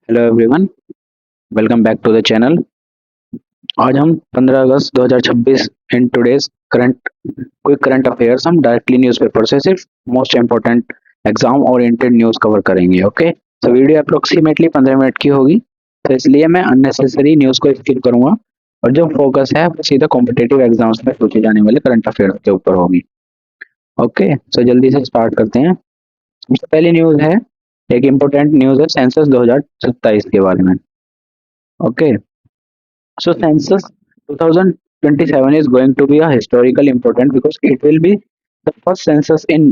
Hello everyone, welcome back to the channel. आज हम 15 अगस्त 2026 इन today's current quick current affairs हम डायरेक्टली न्यूज़पेपर से सिर्फ most important exam oriented news cover करेंगे। ओके, तो वीडियो अप्रोक्सीमेटली 15 मिनट की होगी, तो इसलिए मैं अननेसेसरी न्यूज़ को स्किप करूंगा और जो फोकस है वो सीधा कॉम्पिटिटिव एग्जाम्स में पूछे जाने वाले करंट अफेयर्स के ऊपर होगी। ओके, तो जल्दी से स्टार्ट करते हैं। सबसे पहली न्यूज़ है, एक इम्पोर्टेंट न्यूज़ है सेंसस 2027 के बारे में। Okay, so census 2027 is going to be a historical important because it will be the first census in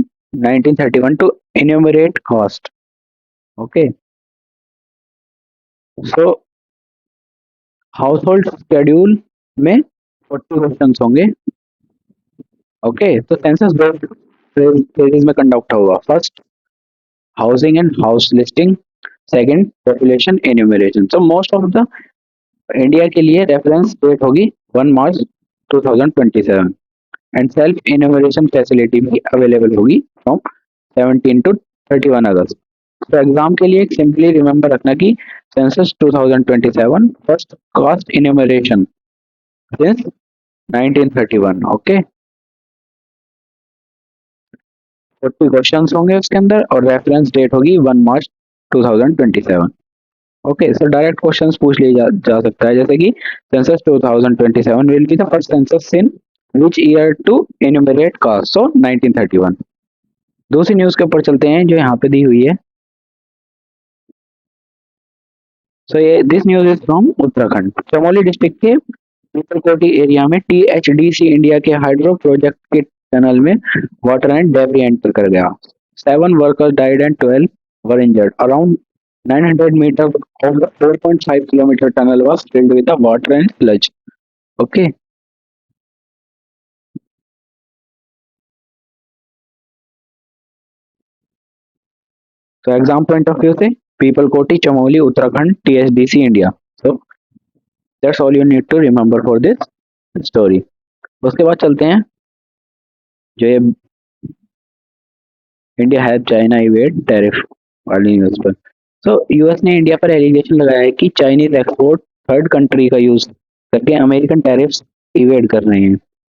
1931 to enumerate caste. Okay, so household schedule में 40 क्वेश्चंस होंगे। ओके, तो census दो phases में conduct होगा। First, housing and house listing. Second, population enumeration. So most of the India के लिए reference date होगी 1 March 2027 and self innovation facility भी अवेलेबल होगी फ्रॉम 17 टू 31 अगस्त। तो एग्जाम के लिए सिंपली रिमेंबर रखना कि census 2027 first caste enumeration since 1931। Okay, 40 questions होंगे उसके अंदर और रेफरेंस डेट होगी 1 March 2027। Okay, so direct questions पूछ लिया जा सकता है, जैसे कि census 2027 will be the first census in which year to enumerate caste, so 1931। दूसरी न्यूज के ऊपर चलते हैं जो यहाँ पे दी हुई है। सो ये this news is from Uttarakhand. Chamoli district के पीपलकोटी एरिया में टीएचडीसी इंडिया के हाइड्रो प्रोजेक्ट के टनल में वाटर एंड डेब्री एंटर कर गया। 7 workers died and 12 were injured. Around 900 metre of the 4.5 kilometer tunnel was filled with the water and sludge. Okay, तो exam point of view से Pipalkoti Chamoli Uttarakhand THDC India. So that's all you need to remember for this story. उसके बाद चलते हैं जो ये India has China evade tariff वाली news पर। सो यूएस ने इंडिया पर एलिगेशन लगाया है कि चाइनीज एक्सपोर्ट थर्ड कंट्री का यूज करके अमेरिकन टैरिफ्स इवेड कर रहे हैं।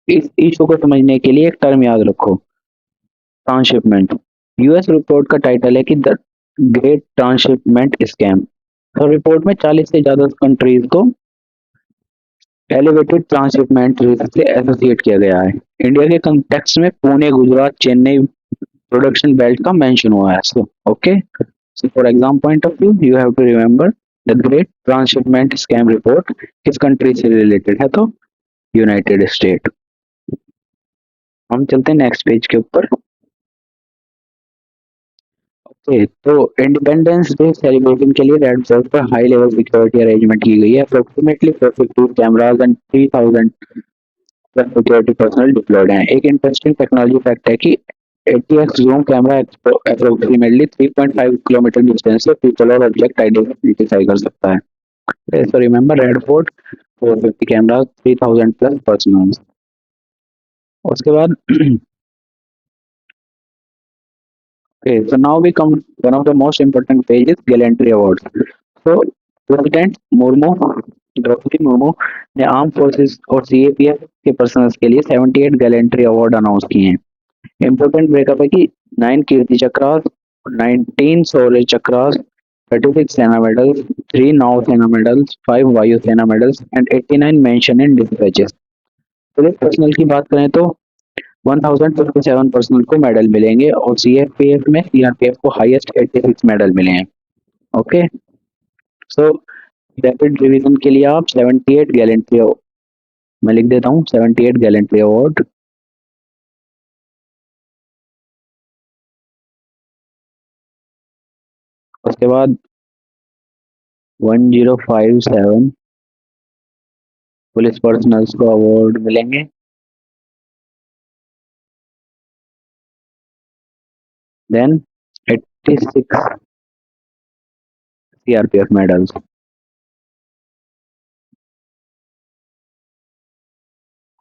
इस इशू को समझने के लिए एक टर्म याद रखो, ट्रांसशिपमेंट। यूएस रिपोर्ट का टाइटल है कि द ग्रेट ट्रांसशिपमेंट स्कैम। तो रिपोर्ट में 40 से ज्यादा कंट्रीज को एलिवेटेड ट्रांसशिपमेंट रिस्क से एसोसिएट किया गया है। इंडिया के कंटेक्स्ट में पुणे, गुजरात, चेन्नई प्रोडक्शन बेल्ट का मेंशन हुआ है। So okay, so for exam point of view, you have to remember the Great Transshipment Scam Report किस कंट्री से रिलेटेड है, तो यूनाइटेड स्टेट। हम चलते हैं नेक्स्ट पेज के ऊपर। ओके, तो इंडिपेंडेंस डे सेलिब्रेशन के लिए रेड फोर्ट पर हाई लेवल सिक्योरिटी अरेंजमेंट की गई है। Approximately 42 cameras and 3000 security personnel deployed हैं। एक इंटरेस्टिंग टेक्नोलॉजी फैक्ट है कि ATX zoom camera approximately 3.5 kilometre distance से पीपल और ऑब्जेक्ट आइडेंटिफाई कर सकता है। So remember Redford 450 camera 3000 plus personnel. उसके बाद okay, so now we come one of the most important pages, gallantry awards. So president Murmu, Draupadi Murmu ने आर्म फोर्सेस और CAPF के पर्सनल्स के लिए 78 गैलेंट्री अवार्ड अनाउंस किए हैं। इंपॉर्टेंट ब्रेकअप है कि 9 कीर्ति चक्रास, 19 शौर्य चक्रास, 36 सेना मेडल्स, 3 नौ सेना मेडल्स, 5 वायु सेना medals and 89 mention in dispatches. Police personal की बात करें तो 1057 पर्सनल को मेडल मिलेंगे और सीएफपीएफ में सीआरपीएफ को हाईएस्ट 86 मेडल मिले हैं। ओके, सो रैपिड रिवीजन के लिए आप 78 गैलेंट्री, मैं लिख देता हूँ 78 गैलेंट्री अवार्ड। उसके बाद 1057 पुलिस पर्सनल्स को अवार्ड मिलेंगे। Then 86 CRPF medals.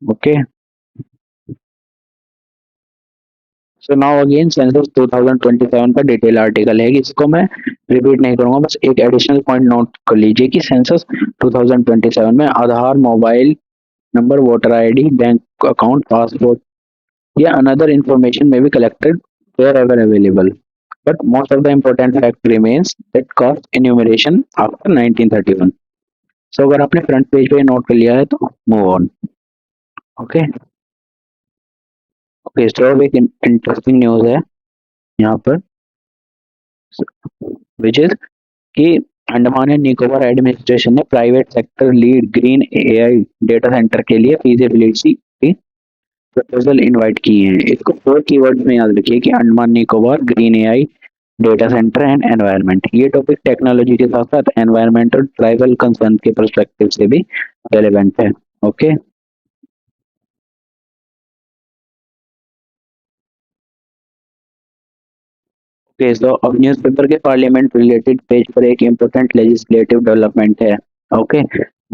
Okay, so now again census 2027 का डिटेल आर्टिकल है, इसको मैं रिपीट नहीं करूंगा, बस एक एडिशनल पॉइंट नोट कर लीजिए कि सेंसस 2027 में Aadhaar, mobile number, voter ID, bank account, passport या अनदर इंफॉर्मेशन में be collected wherever available. But most of the important fact remains that cost enumeration after 1931. So अगर आपने फ्रंट पेज पे note कर लिया है तो मूव ऑन. ओके ओके, तो अब एक इंटरेस्टिंग न्यूज है यहाँ पर, विच इज कि अंडमान एंड निकोबार एडमिनिस्ट्रेशन ने private sector lead green AI data centre के लिए फीजिबिलिटी की प्रपोजल इनवाइट किए हैं. इसको 4 कीवर्ड्स में याद रखिए कि Andaman Nicobar, green AI, data centre and environment. ये टॉपिक टेक्नोलॉजी के साथ साथ एनवायरनमेंट और ट्राइबल कंसर्न के पर्सपेक्टिव से भी रेलेवेंट है. ओके ओके, सो अब न्यूज़पेपर के पार्लियामेंट रिलेटेड पेज पर एक इम्पोर्टेंट लेजिस्लेटिव डेवलपमेंट है. Okay,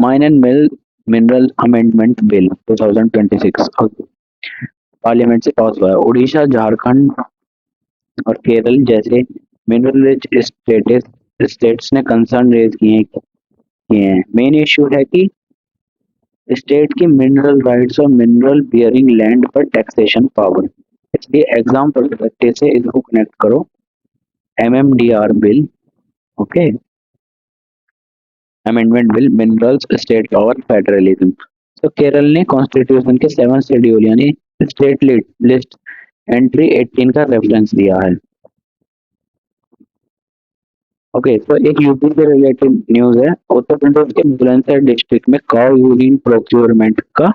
mine and mineral amendment bill 2026 parliament से पास हुआ है. उड़ीसा, झारखंड और केरल जैसे मिनरल रिच स्टेट्स ने कंसर्न रेज किए हैं. मेन इश्यू है कि स्टेट की मिनरल राइट्स और मिनरल बियरिंग लैंड पर टैक्सेशन पावर. इसलिए एग्जाम पर्सपेक्टिव से इसको कनेक्ट करो MMDR bill. Okay, amendment bill, minerals, state power, federalism. तो केरल ने कॉन्स्टिट्यूशन के 7 शेड्यूल यानी स्टेट लिस्ट एंट्री 18 का रेफरेंस दिया है. ओके, तो एक यूपी से रिलेटेड न्यूज है. उत्तर प्रदेश के बुलंदशहर डिस्ट्रिक्ट में काउ यूरिन प्रोक्योरमेंट का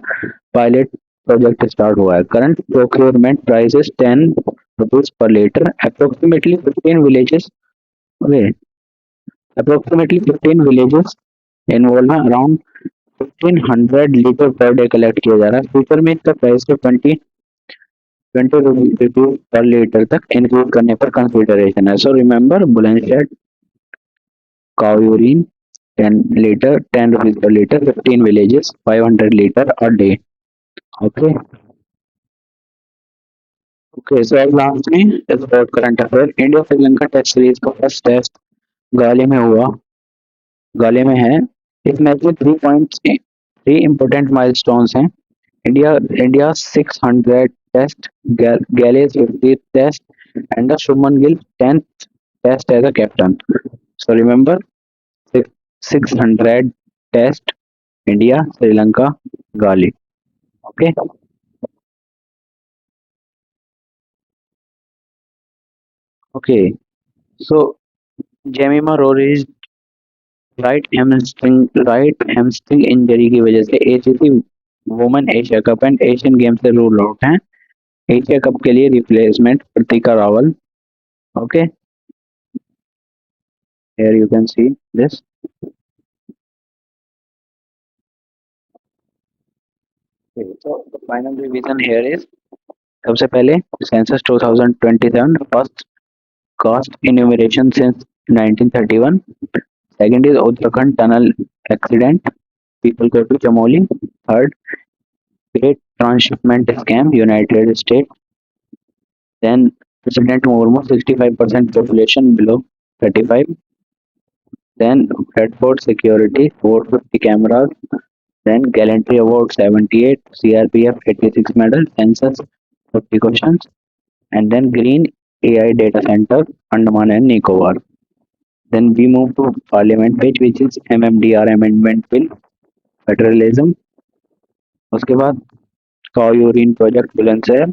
पायलट प्रोजेक्ट स्टार्ट हुआ है. Current procurement price is 10 rupees per litre. Approximately 15 villages. Okay, approximately 15 villages involve है. Around 1500 litre per day collect किया जा रहा है. फ्यूचर में इसका प्राइस को 20 रुपीज पर लीटर तक इंक्रीज करने पर कंसिडरेशन है. So remember, Bulandshahr cow urine 10 rupees per liter, 15 villages, 500 liter a day. Okay. Okay, so अब लास्ट में sport current affair. India Sri Lanka test series का फर्स्ट टेस्ट गाले में हुआ, गाले में है. इस मैच में 3 इंपोर्टेंट माइलस्टोन्स हैं. India India 600 test, Galle's 50 test and Shubman Gill 10th test as a captain. So remember, 600 test, India, Sri Lanka, Galle. Okay okay, so Jemimah रोरीज राइट हैमस्ट्रिंग इंजरी की वजह से ACC women Asia Cup and Asian game से रूल आउट हैं. Asia Cup के लिए replacement Pratika Rawal. Okay, here you can see this. So the final revision here is, सबसे पहले census 2027 first caste enumeration since 1931. Second is Uttarakhand tunnel accident, people go to Chamoli. Third, great transshipment scam, United States. Then President Murmu, 65% population below 35. Then Redford security, 450 cameras. Then gallantry award 78, CRPF 86 medal, census 50 questions, and then green AI data center, Andaman and Nicobar. Then we move to parliament page, which is MMDR amendment bill, federalism. उसके बाद cow urine project Bulandshahr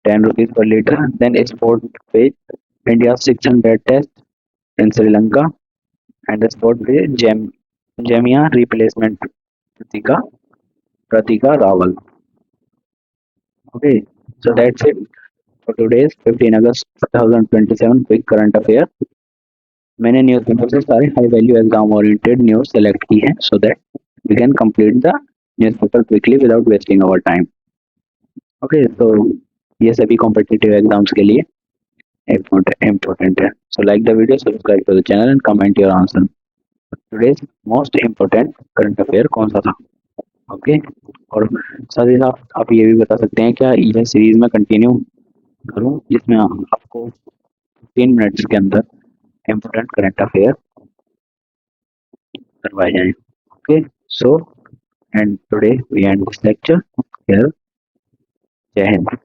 10 rupees per litre. Then sport page, India 600 test in Sri Lanka and sport page Jemimah replacement Pratika Rawal. Okay, so that's it for today's 15 August 2027 quick current affair. मैंने news paper से सारे high value exam oriented news select की है so that we can complete the newspaper quickly without wasting our time. Okay, तो ये सभी competitive exams के लिए इम्पोर्टेंट है. So like the video, subscribe to the channel and comment your answer. Today's most important current affair कौन सा था. Okay, और साथ ही साथ आप ये भी बता सकते हैं क्या यह सीरीज में कंटिन्यू करूँ जिसमें आपको 3 मिनट्स के अंदर इम्पोर्टेंट करंट अफेयर करवाए जाएं. Okay, so and today we end this lecture here. जय हिंद.